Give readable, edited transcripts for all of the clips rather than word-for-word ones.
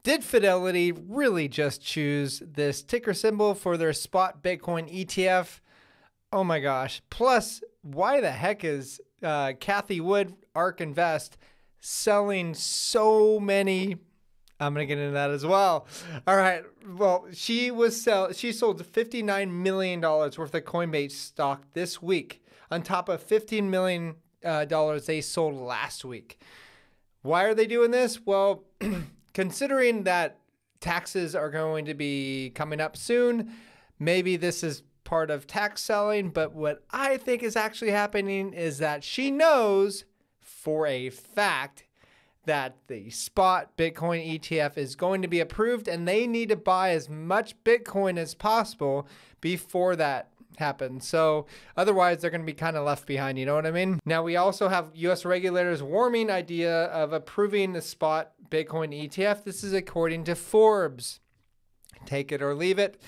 Did Fidelity really just choose this ticker symbol for their spot Bitcoin ETF? Oh my gosh. Plus, why the heck is Kathy Wood, ARK Invest, selling so many? I'm going to get into that as well. All right. Well, she sold $59 million worth of Coinbase stock this week, on top of $15 million they sold last week. Why are they doing this? Well, considering that taxes are going to be coming up soon, maybe this is part of tax selling, but what I think is actually happening is that she knows for a fact that the spot Bitcoin ETF is going to be approved, and they need to buy as much Bitcoin as possible before that happens. So otherwise they're going to be kind of left behind, you know what I mean? Now we also have US regulators warming idea of approving the spot Bitcoin ETF. This is according to Forbes. Take it or leave it.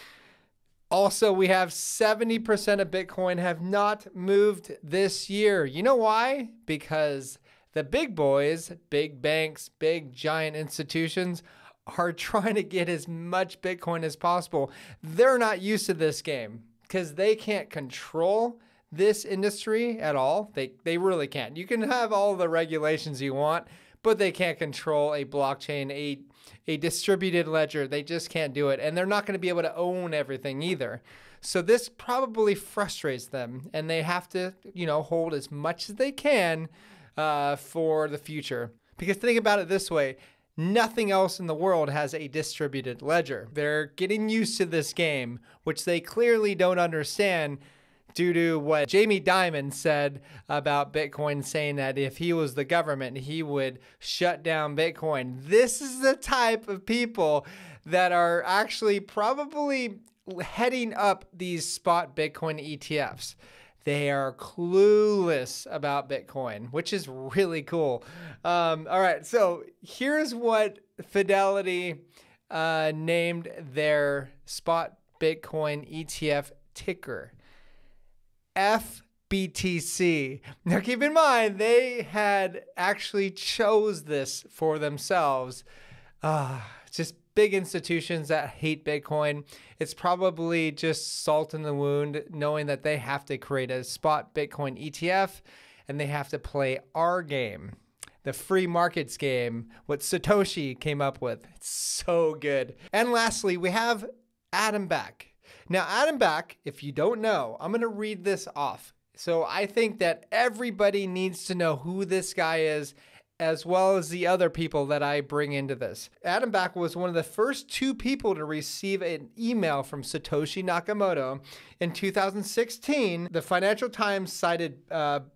Also, we have 70% of Bitcoin have not moved this year. You know why? Because the big boys, big banks, big giant institutions are trying to get as much Bitcoin as possible. They're not used to this game because they can't control this industry at all. They really can't. You can have all the regulations you want, but they can't control a blockchain, a distributed ledger. They just can't do it. And they're not going to be able to own everything either. So this probably frustrates them, and they have to, hold as much as they can for the future. Because think about it this way, nothing else in the world has a distributed ledger. They're getting used to this game, which they clearly don't understand due to what Jamie Dimon said about Bitcoin, saying that if he was the government, he would shut down Bitcoin. This is the type of people that are actually probably heading up these spot Bitcoin ETFs. They are clueless about Bitcoin, which is really cool. All right, so here's what Fidelity named their spot Bitcoin ETF ticker. FBTC. Now keep in mind, they had actually chose this for themselves. Just big institutions that hate Bitcoin. It's probably just salt in the wound knowing that they have to create a spot Bitcoin ETF and they have to play our game, the free markets game, what Satoshi came up with. It's so good. And lastly, we have Adam Back. Now, Adam Back, if you don't know, I'm going to read this off. So I think that everybody needs to know who this guy is, as well as the other people that I bring into this. Adam Back was one of the first 2 people to receive an email from Satoshi Nakamoto in 2016. The Financial Times cited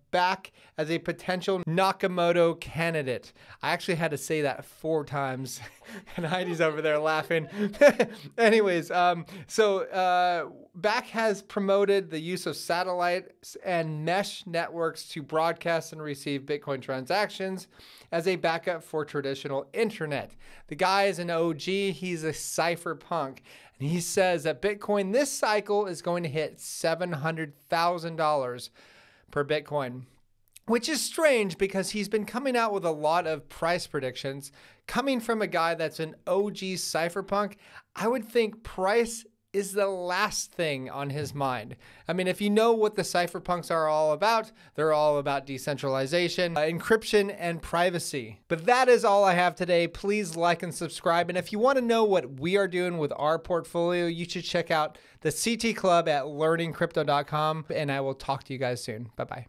Back as a potential Nakamoto candidate. I actually had to say that 4 times, and Heidi's over there laughing. Anyways, Back has promoted the use of satellites and mesh networks to broadcast and receive Bitcoin transactions as a backup for traditional internet. The guy is an OG. He's a cypherpunk. And he says that Bitcoin this cycle is going to hit $700,000 per Bitcoin, which is strange because he's been coming out with a lot of price predictions. Coming from a guy that's an OG cypherpunk, I would think price is the last thing on his mind. I mean, if you know what the cypherpunks are all about, they're all about decentralization, encryption, and privacy. But that is all I have today. Please like and subscribe. And if you want to know what we are doing with our portfolio, you should check out the CT Club at learningcrypto.com. And I will talk to you guys soon. Bye-bye.